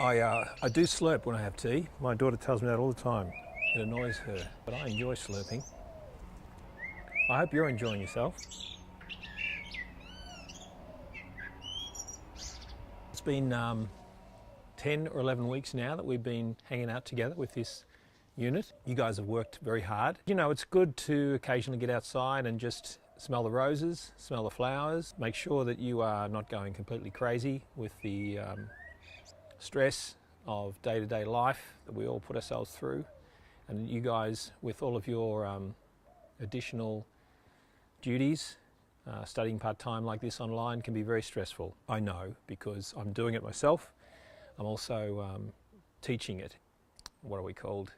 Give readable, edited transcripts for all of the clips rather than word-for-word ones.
I do slurp when I have tea. My daughter tells me that all the time. It annoys her, but I enjoy slurping. I hope you're enjoying yourself. It's been 10 or 11 weeks now that we've been hanging out together with this unit. You guys have worked very hard. You know, it's good to occasionally get outside and just smell the roses, smell the flowers. Make sure that you are not going completely crazy with the stress of day-to-day life that we all put ourselves through. And you guys, with all of your additional duties, studying part-time like this online can be very stressful. I know, because I'm doing it myself. I'm also teaching it. What are we called?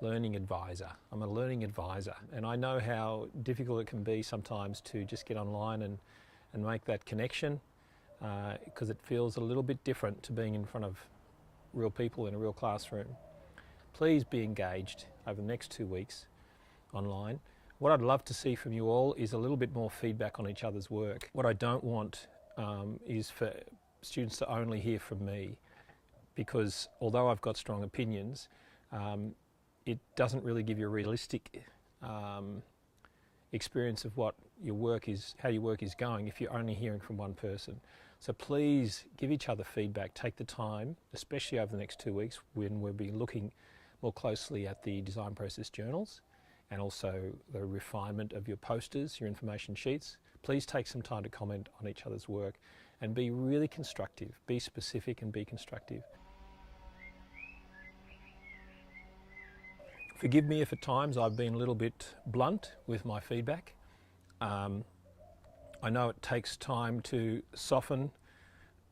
Learning advisor. I'm a learning advisor, and I know how difficult it can be sometimes to just get online and make that connection, because it feels a little bit different to being in front of real people in a real classroom. Please be engaged over the next 2 weeks online. What I'd love to see from you all is a little bit more feedback on each other's work. What I don't want is for students to only hear from me, because although I've got strong opinions, it doesn't really give you a realistic experience of what your work is, how your work is going, if you're only hearing from one person. So please give each other feedback. Take the time, especially over the next 2 weeks when we'll be looking more closely at the design process journals and also the refinement of your posters, your information sheets. Please take some time to comment on each other's work and be really constructive. Be specific and be constructive. Forgive me if at times I've been a little bit blunt with my feedback. I know it takes time to soften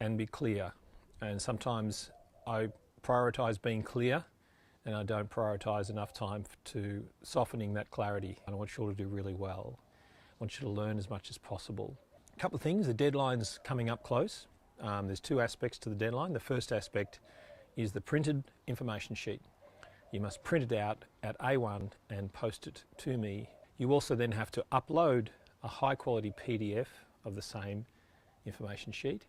and be clear, and sometimes I prioritise being clear and I don't prioritise enough time to softening that clarity. And I want you all to do really well. I want you to learn as much as possible. A couple of things, the deadline's coming up close. There's two aspects to the deadline. The first aspect is the printed information sheet. You must print it out at A1 and post it to me. You also then have to upload a high quality PDF of the same information sheet,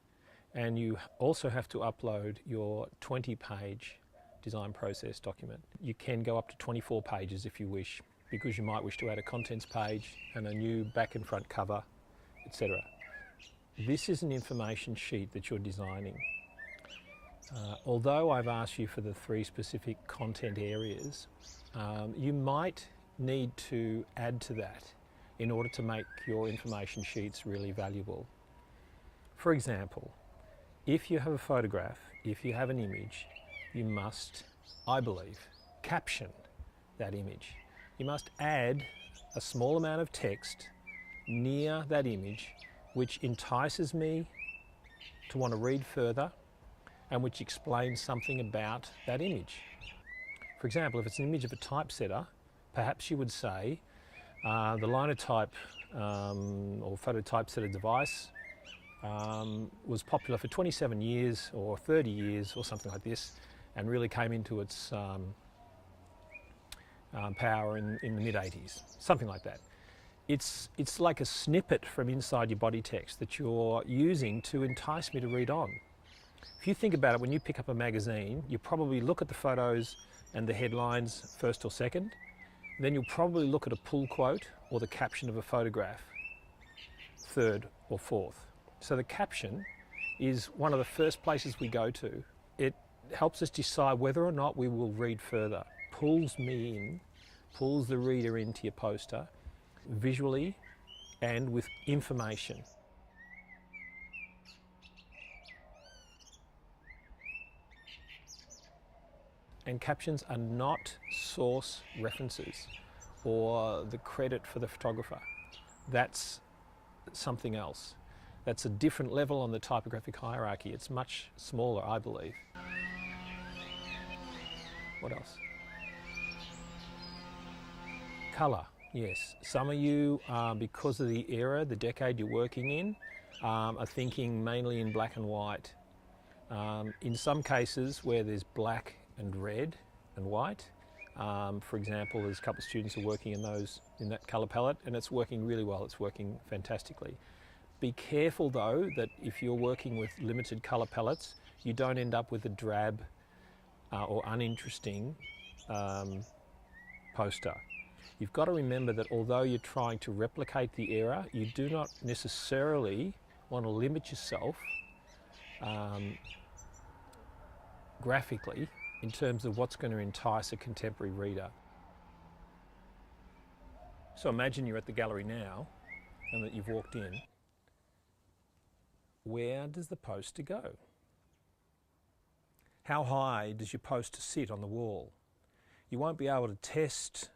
and you also have to upload your 20-page design process document. You can go up to 24 pages if you wish, because you might wish to add a contents page and a new back and front cover, etc. This is an information sheet that you're designing. Although I've asked you for the 3 specific content areas, you might need to add to that in order to make your information sheets really valuable. For example, if you have a photograph, if you have an image, you must, I believe, caption that image. You must add a small amount of text near that image which entices me to want to read further and which explains something about that image. For example, if it's an image of a typesetter, perhaps you would say the linotype or photo typesetter device was popular for 27 years or 30 years or something like this, and really came into its power in the mid-80s, something like that. It's like a snippet from inside your body text that you're using to entice me to read on. If you think about it, when you pick up a magazine, you probably look at the photos and the headlines first or second. Then you'll probably look at a pull quote or the caption of a photograph third or fourth. So the caption is one of the first places we go to. It helps us decide whether or not we will read further. Pulls me in, pulls the reader into your poster, visually and with information. And captions are not source references or the credit for the photographer. That's something else. That's a different level on the typographic hierarchy. It's much smaller, I believe. What else? Colour, yes. Some of you, because of the era, the decade you're working in, are thinking mainly in black and white. In some cases where there's black and red and white, for example, there's a couple of students who are working in that colour palette, and it's working really well. It's working fantastically. Be careful though that if you're working with limited colour palettes, you don't end up with a drab or uninteresting poster. You've got to remember that although you're trying to replicate the era, you do not necessarily want to limit yourself graphically in terms of what's going to entice a contemporary reader. So imagine you're at the gallery now and that you've walked in. Where does the poster go? How high does your poster sit on the wall? You won't be able to test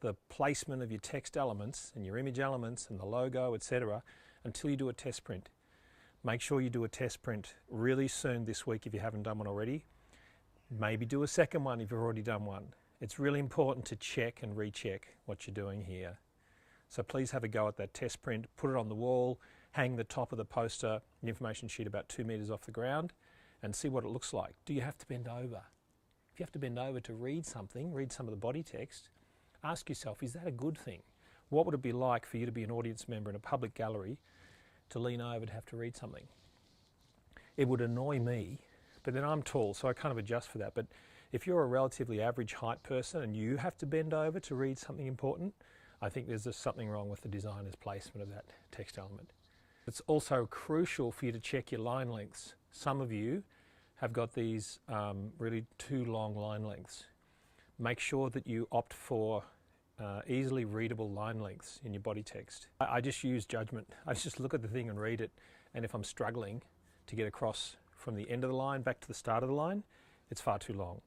the placement of your text elements and your image elements and the logo, etc., until you do a test print. Make sure you do a test print really soon this week if you haven't done one already. Maybe do a second one if you've already done one. It's really important to check and recheck what you're doing here. So please have a go at that test print, put it on the wall, hang the top of the poster, the information sheet about 2 meters off the ground, and see what it looks like. Do you have to bend over? If you have to bend over to read something, read some of the body text, ask yourself, is that a good thing? What would it be like for you to be an audience member in a public gallery to lean over to have to read something? It would annoy me, but then I'm tall, so I kind of adjust for that. But if you're a relatively average height person and you have to bend over to read something important, I think there's just something wrong with the designer's placement of that text element. It's also crucial for you to check your line lengths. Some of you have got these really too long line lengths. Make sure that you opt for easily readable line lengths in your body text. I just use judgment. I just look at the thing and read it, and if I'm struggling to get across from the end of the line back to the start of the line, it's far too long.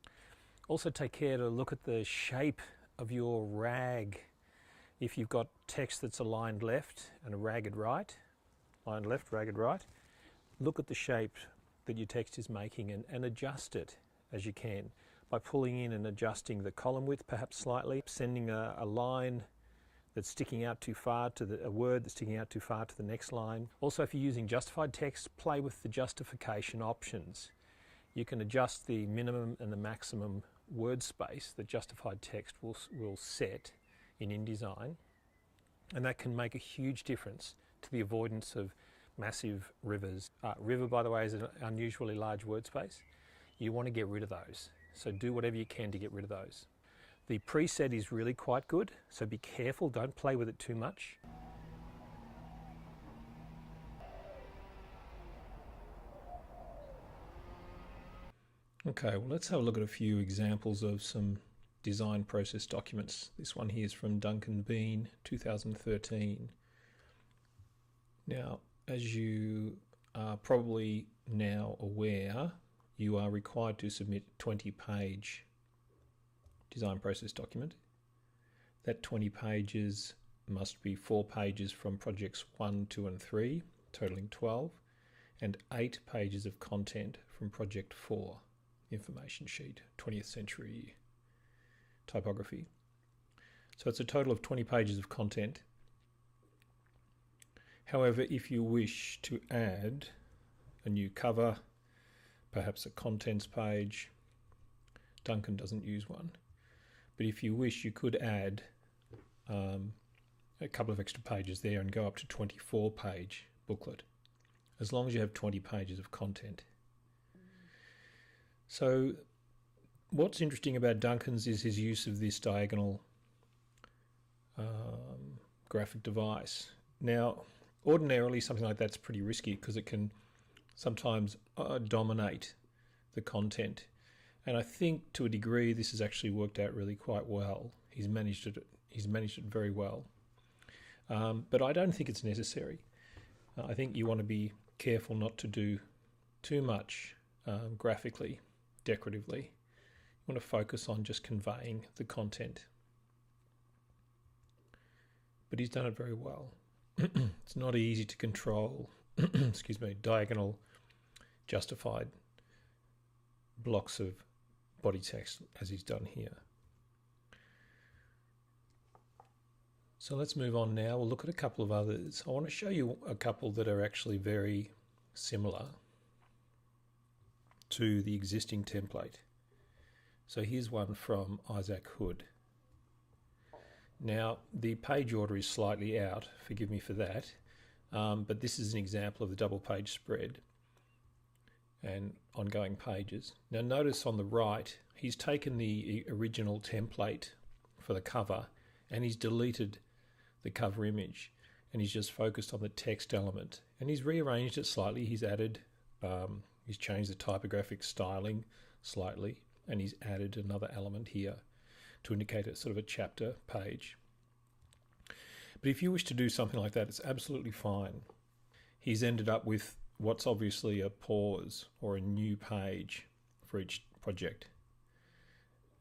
Also take care to look at the shape of your rag. If you've got text that's aligned left and a ragged right, line left, ragged right, look at the shape that your text is making and adjust it as you can by pulling in and adjusting the column width perhaps slightly, sending a line that's sticking out too far to a word that's sticking out too far to the next line. Also, if you're using justified text, play with the justification options. You can adjust the minimum and the maximum word space that justified text will set in InDesign, and that can make a huge difference to the avoidance of massive rivers. River, by the way, is an unusually large word space. You want to get rid of those, so do whatever you can to get rid of those. The preset is really quite good, so be careful, don't play with it too much. Okay, well, let's have a look at a few examples of some design process documents. This one here is from Duncan Bean, 2013. Now, as you are probably now aware, you are required to submit a 20-page design process document. That 20 pages must be 4 pages from projects 1, 2 and 3, totaling 12, and 8 pages of content from project 4, information sheet, 20th century typography. So it's a total of 20 pages of content. However, if you wish to add a new cover, perhaps a contents page, Duncan doesn't use one, but if you wish, you could add a couple of extra pages there and go up to 24-page booklet, as long as you have 20 pages of content. So what's interesting about Duncan's is his use of this diagonal graphic device. Now, ordinarily something like that's pretty risky because it can sometimes dominate the content. And I think to a degree this has actually worked out really quite well. He's managed it very well. But I don't think it's necessary. I think you want to be careful not to do too much graphically, decoratively. You want to focus on just conveying the content. But he's done it very well. It's not easy to control, excuse me, diagonal justified blocks of body text as he's done here. So let's move on now. We'll look at a couple of others. I want to show you a couple that are actually very similar to the existing template. So here's one from Isaac Hood. Now, the page order is slightly out, forgive me for that, but this is an example of the double page spread. and ongoing pages. Now notice on the right, he's taken the original template for the cover and he's deleted the cover image and he's just focused on the text element, and he's rearranged it slightly. He's added, he's changed the typographic styling slightly, and he's added another element here to indicate it's sort of a chapter page. But if you wish to do something like that, it's absolutely fine. He's ended up with what's obviously a pause or a new page for each project.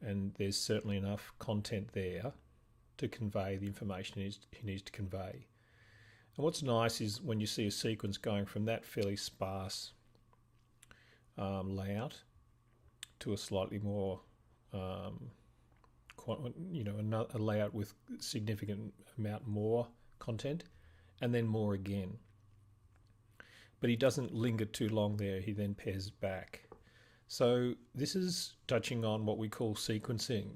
And there's certainly enough content there to convey the information he needs to convey. And what's nice is when you see a sequence going from that fairly sparse layout to a slightly more, a layout with significant amount more content, and then more again. But he doesn't linger too long there. He then pairs back. So this is touching on what we call sequencing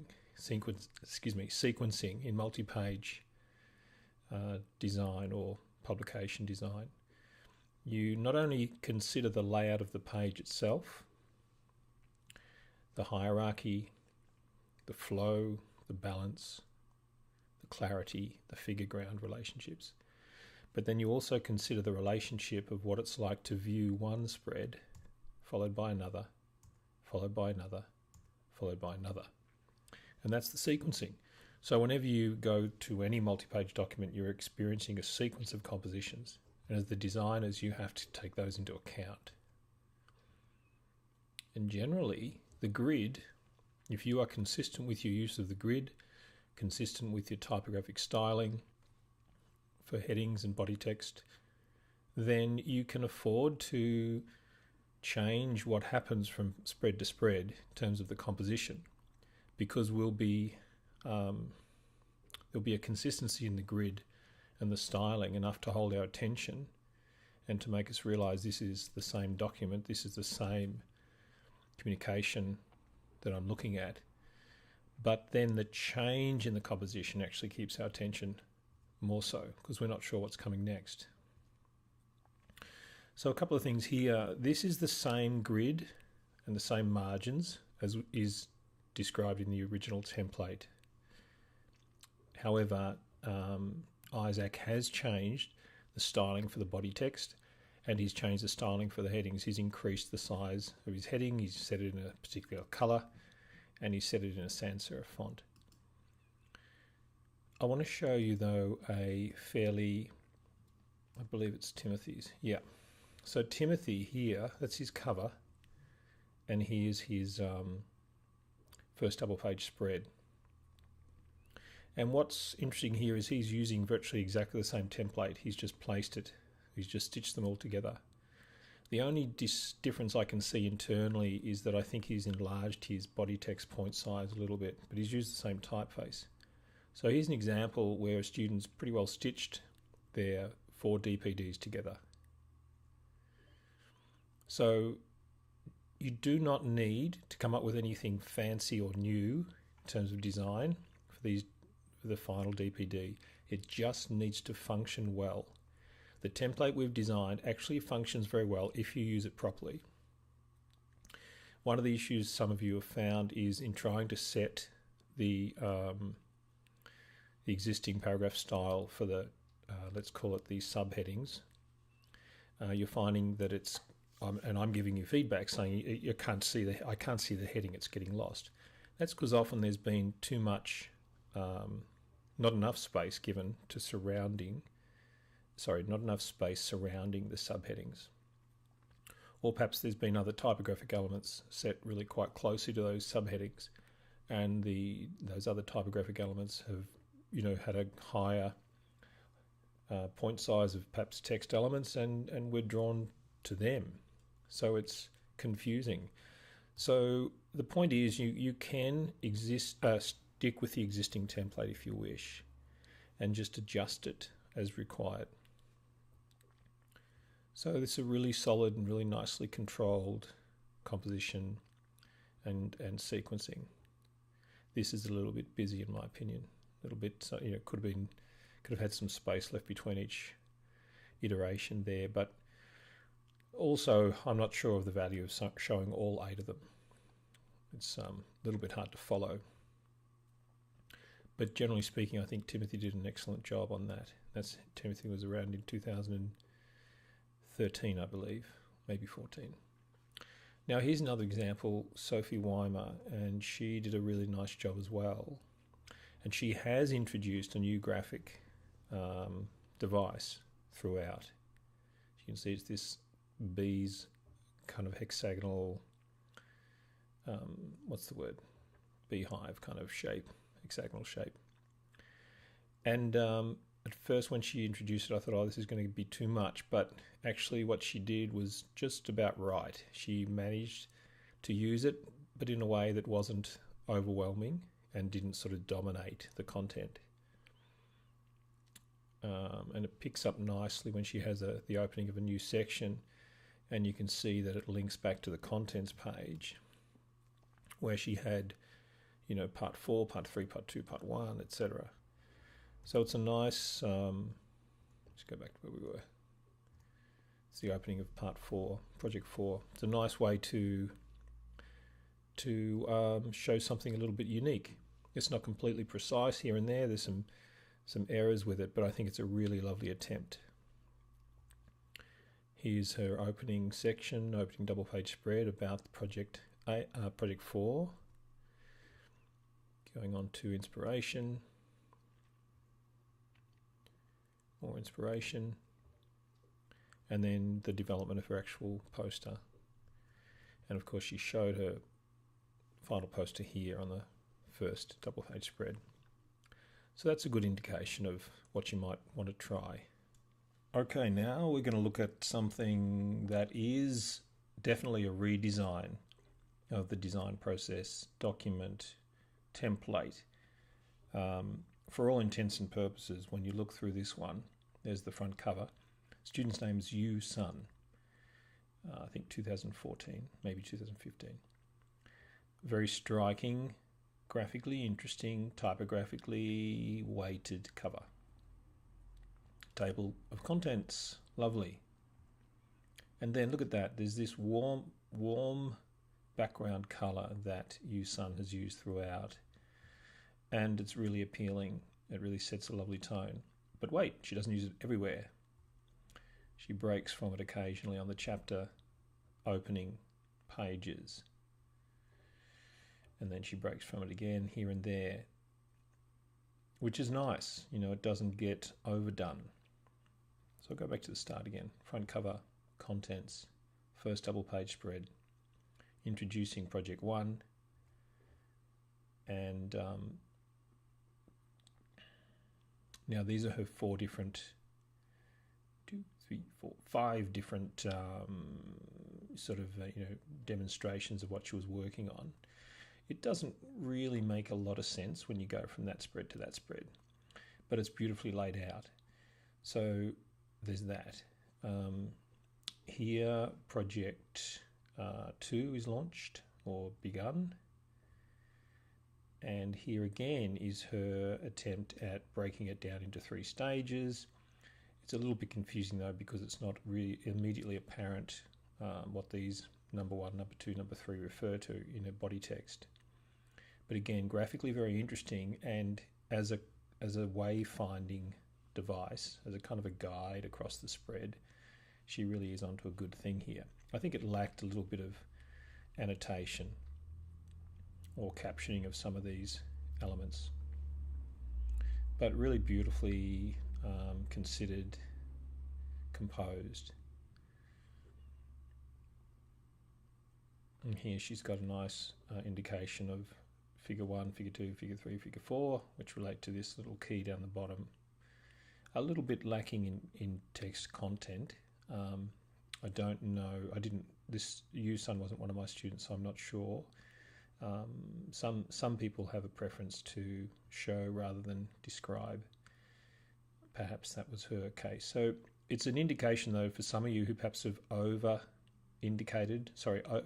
in multi-page design or publication design. You not only consider the layout of the page itself, the hierarchy, the flow, the balance, the clarity, the figure-ground relationships, but then you also consider the relationship of what it's like to view one spread, followed by another, followed by another, followed by another. And that's the sequencing. So whenever you go to any multi-page document, you're experiencing a sequence of compositions. And as the designers, you have to take those into account. And generally, the grid, if you are consistent with your use of the grid, consistent with your typographic styling for headings and body text, then you can afford to change what happens from spread to spread in terms of the composition, because there'll be a consistency in the grid and the styling enough to hold our attention and to make us realize this is the same document, this is the same communication that I'm looking at. But then the change in the composition actually keeps our attention more so, because we're not sure what's coming next. So a couple of things here. This is the same grid and the same margins as is described in the original template. However, Isaac has changed the styling for the body text, and he's changed the styling for the headings. He's increased the size of his heading, he's set it in a particular color, and he's set it in a sans serif font. I want to show you though I believe it's Timothy's. Yeah. So Timothy here, that's his cover, and here's his first double page spread. And what's interesting here is he's using virtually exactly the same template. He's just placed it. He's just stitched them all together. The only difference I can see internally is that I think he's enlarged his body text point size a little bit, but he's used the same typeface. So here's an example where a student's pretty well stitched their 4 DPDs together. So you do not need to come up with anything fancy or new in terms of design for the final DPD. It just needs to function well. The template we've designed actually functions very well if you use it properly. One of the issues some of you have found is in trying to set the existing paragraph style for the, let's call it the subheadings. You're finding that it's, and I'm giving you feedback saying I can't see the heading, it's getting lost. That's because often there's been too much, not enough space given to not enough space surrounding the subheadings. Or perhaps there's been other typographic elements set really quite closely to those subheadings, and those other typographic elements have had a higher point size of perhaps text elements, and we're drawn to them. So it's confusing. So the point is you can stick with the existing template if you wish, and just adjust it as required. So this is a really solid and really nicely controlled composition and sequencing. This is a little bit busy in my opinion. A little bit, could have had some space left between each iteration there, but Also, I'm not sure of the value of showing all 8 of them. It's a little bit hard to follow. But generally speaking, I think Timothy did an excellent job on that. Timothy was around in 2013, I believe, maybe 14. Now here's another example, Sophie Weimer, and she did a really nice job as well. And she has introduced a new graphic device throughout. You can see it's this bees kind of hexagonal, beehive kind of shape, hexagonal shape. And at first when she introduced it, I thought, oh, this is going to be too much, but actually what she did was just about right. She managed to use it, but in a way that wasn't overwhelming and didn't sort of dominate the content. And it picks up nicely when she has the opening of a new section, and you can see that it links back to the contents page where she had, you know, part 4, part 3, part 2, part 1, etc. So it's a nice, let's go back to where we were. It's the opening of part 4, project 4. It's a nice way to show something a little bit unique. It's not completely precise here and there. There's some errors with it, but I think it's a really lovely attempt. Here's her opening section, opening double page spread about the project 4. Going on to inspiration. More inspiration. And then the development of her actual poster. And of course she showed her final poster here on the first double page spread. So that's a good indication of what you might want to try. Okay, now we're going to look at something that is definitely a redesign of the design process, document, template. For all intents and purposes, when you look through this one, there's the front cover. Student's name is Yu Sun. I think 2014, maybe 2015. Very striking, graphically interesting, typographically weighted cover. Table of contents, lovely. And then look at that, there's this warm background color that Yu Sun has used throughout, and it's really appealing. It really sets a lovely tone. But wait, she doesn't use it everywhere. She breaks from it occasionally on the chapter opening pages, and then she breaks from it again here and there, which is nice. You know, it doesn't get overdone. So I'll go back to the start again. Front cover, contents, first double page spread, introducing project 1, and now these are her 5 different sort of demonstrations of what she was working on. It doesn't really make a lot of sense when you go from that spread to that spread, but it's beautifully laid out. So there's that. Here, project 2 is launched or begun. And here again is her attempt at breaking it down into 3 stages. It's a little bit confusing though, because it's not really immediately apparent what these number 1, number 2, number 3 refer to in a body text. But again, graphically very interesting, and as a wayfinding device, as a kind of a guide across the spread, she really is onto a good thing here. I think it lacked a little bit of annotation or captioning of some of these elements, but really beautifully considered, composed. And here she's got a nice indication of figure 1, figure 2, figure 3, figure 4, which relate to this little key down the bottom. A little bit lacking in text content. I don't know, this Yu Sun wasn't one of my students, so I'm not sure. Some people have a preference to show rather than describe. Perhaps that was her case. So it's an indication though for some of you who perhaps have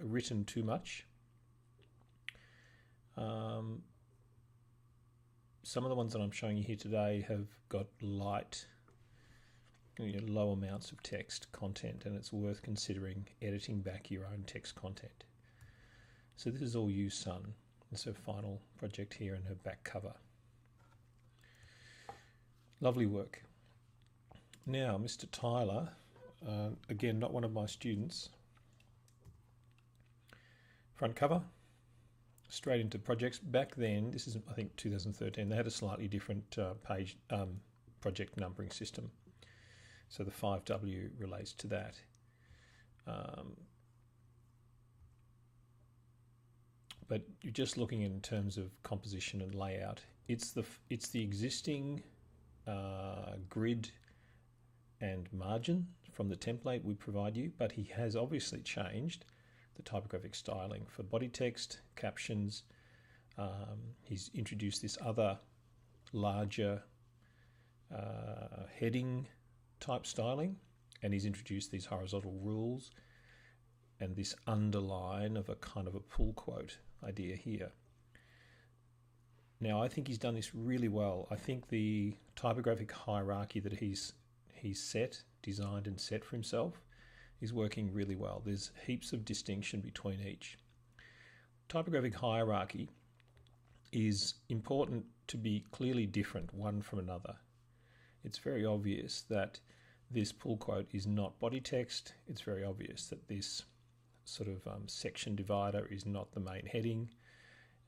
written too much. Some of the ones that I'm showing you here today have got light low amounts of text content, and it's worth considering editing back your own text content. So this is all you, Sun. It's her final project here and her back cover. Lovely work. Now, Mr. Tyler, again, not one of my students. Front cover, straight into projects. Back then, this is I think 2013, they had a slightly different page project numbering system. So the 5W relates to that. But you're just looking in terms of composition and layout. It's the existing grid and margin from the template we provide you, but he has obviously changed the typographic styling for body text, captions. He's introduced this other larger heading type styling, and he's introduced these horizontal rules and this underline of a kind of a pull quote idea here. Now, I think he's done this really well. I think the typographic hierarchy that he's designed and set for himself is working really well. There's heaps of distinction between each. Typographic hierarchy is important to be clearly different one from another. It's very obvious that this pull quote is not body text. It's very obvious that this sort of section divider is not the main heading.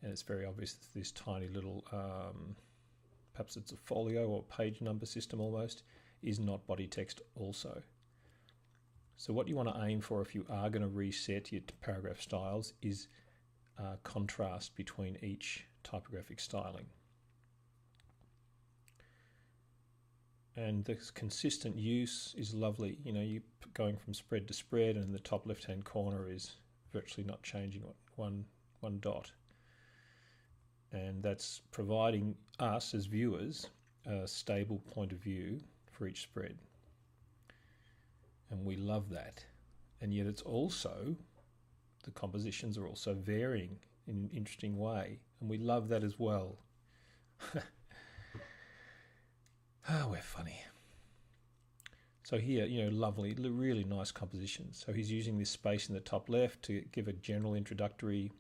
And it's very obvious that this tiny little, perhaps it's a folio or page number system almost, is not body text also. So what you want to aim for if you are going to reset your paragraph styles is contrast between each typographic styling. And the consistent use is lovely. You know, you going from spread to spread, and the top left-hand corner is virtually not changing one dot. And that's providing us as viewers a stable point of view for each spread. And we love that. And yet it's also, the compositions are also varying in an interesting way. And we love that as well. We're funny. So here, you know, lovely, really nice compositions. So he's using this space in the top left to give a general introductory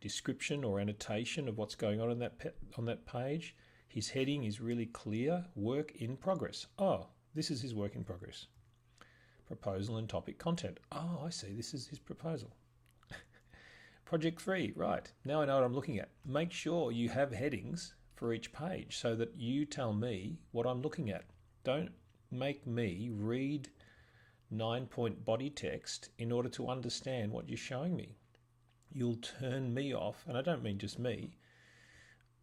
description or annotation of what's going on in that page. His heading is really clear, work in progress. Oh, this is his work in progress. Proposal and topic content. Oh, I see, this is his proposal. Project 3, right. Now I know what I'm looking at. Make sure you have headings for each page so that you tell me what I'm looking at. Don't make me read 9-point body text in order to understand what you're showing me. You'll turn me off, and I don't mean just me.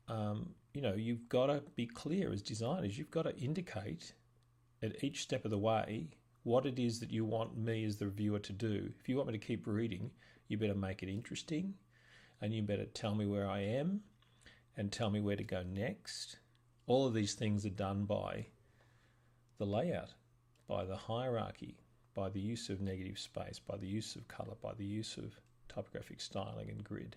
You know, you've got to be clear as designers. You've got to indicate at each step of the way what it is that you want me as the viewer to do. If you want me to keep reading, you better make it interesting, and you better tell me where I am and tell me where to go next. All of these things are done by the layout, by the hierarchy, by the use of negative space, by the use of colour, by the use of typographic styling and grid.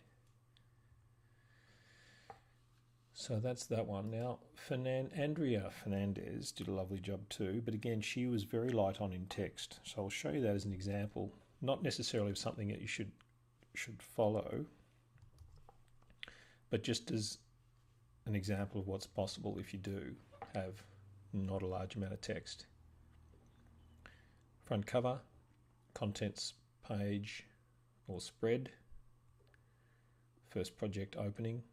So that's that one. Now, Andrea Fernandez did a lovely job too, but again, she was very light on in text. So I'll show you that as an example, not necessarily of something that you should follow, but just as an example of what's possible if you do have not a large amount of text. Front cover, contents page or spread, first project opening,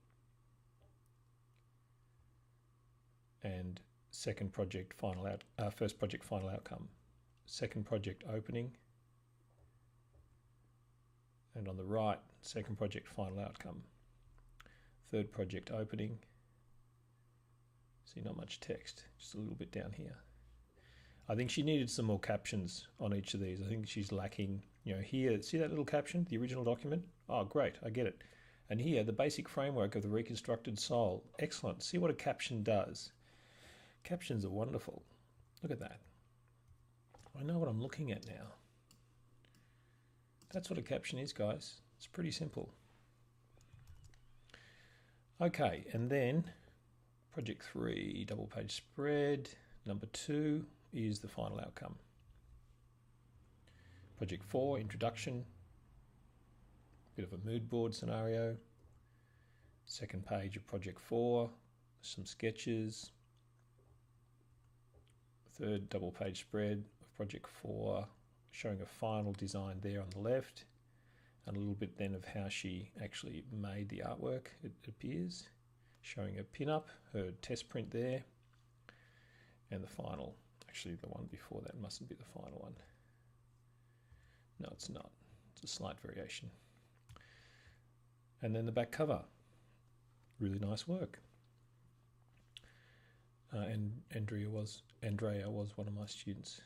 and second project final first project final outcome. Second project opening, and on the right, second project final outcome. Third project opening. See, not much text, just a little bit down here. I think she needed some more captions on each of these. I think she's lacking, you know, here, see that little caption, the original document? Oh, great, I get it. And here, the basic framework of the reconstructed soul. Excellent. See what a caption does. Captions are wonderful. Look at that. I know what I'm looking at now. That's what a caption is, guys. It's pretty simple. Okay, and then Project 3, double page spread. Number 2 is the final outcome. Project 4, introduction. Bit of a mood board scenario. Second page of Project 4, some sketches. Third double page spread of Project 4, showing a final design there on the left, and a little bit then of how she actually made the artwork, it appears. Showing a pin-up, her test print there, and the final. Actually, the one before that mustn't be the final one. No, it's not. It's a slight variation. And then the back cover. Really nice work. And Andrea was one of my students.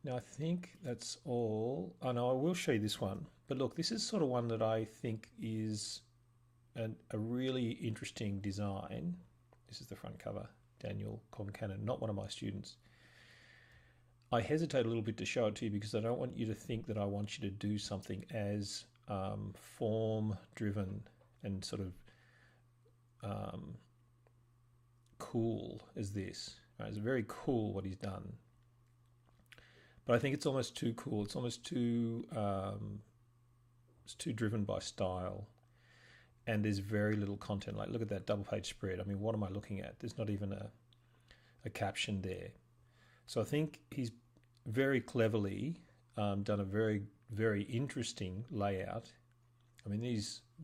Now I think that's all. Oh no, I will show you this one. But look, this is sort of one that I think is a really interesting design. This is the front cover. Daniel Concannon, not one of my students. I hesitate a little bit to show it to you because I don't want you to think that I want you to do something as form driven and sort of cool as this. Right? It's very cool what he's done, but I think it's almost too cool. It's almost too it's too driven by style, and there's very little content. Like, look at that double page spread. I mean, what am I looking at? There's not even a caption there. So I think he's very cleverly done a very, very interesting layout. I mean,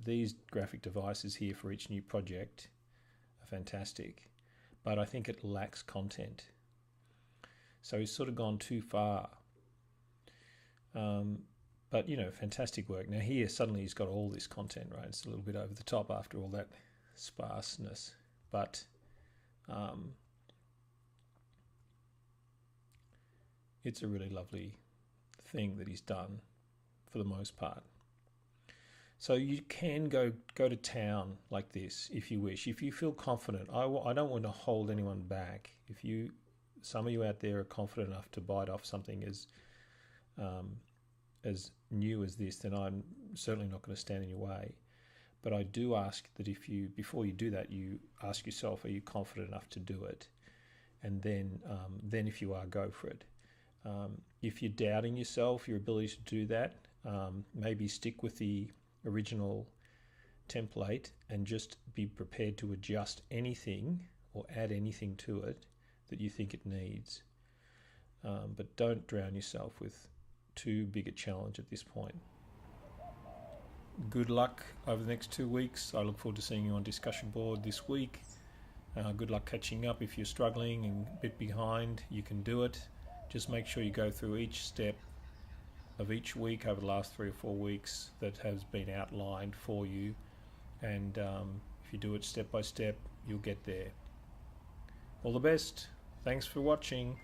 these graphic devices here for each new project are fantastic, but I think it lacks content. So he's sort of gone too far. But, you know, fantastic work. Now here, suddenly he's got all this content, right? It's a little bit over the top after all that sparseness. But it's a really lovely thing that he's done for the most part. So you can go to town like this if you wish, if you feel confident. I don't want to hold anyone back. If some of you out there are confident enough to bite off something as new as this, then I'm certainly not going to stand in your way. But I do ask that before you do that, you ask yourself, are you confident enough to do it? And then if you are, go for it. If you're doubting yourself, your ability to do that, maybe stick with the original template and just be prepared to adjust anything or add anything to it that you think it needs. But don't drown yourself with too big a challenge at this point. Good luck over the next 2 weeks. I look forward to seeing you on discussion board this week. Good luck catching up. If you're struggling and a bit behind, you can do it. Just make sure you go through each step of each week over the last 3 or 4 weeks that has been outlined for you, and if you do it step by step, you'll get there. All the best. Thanks for watching.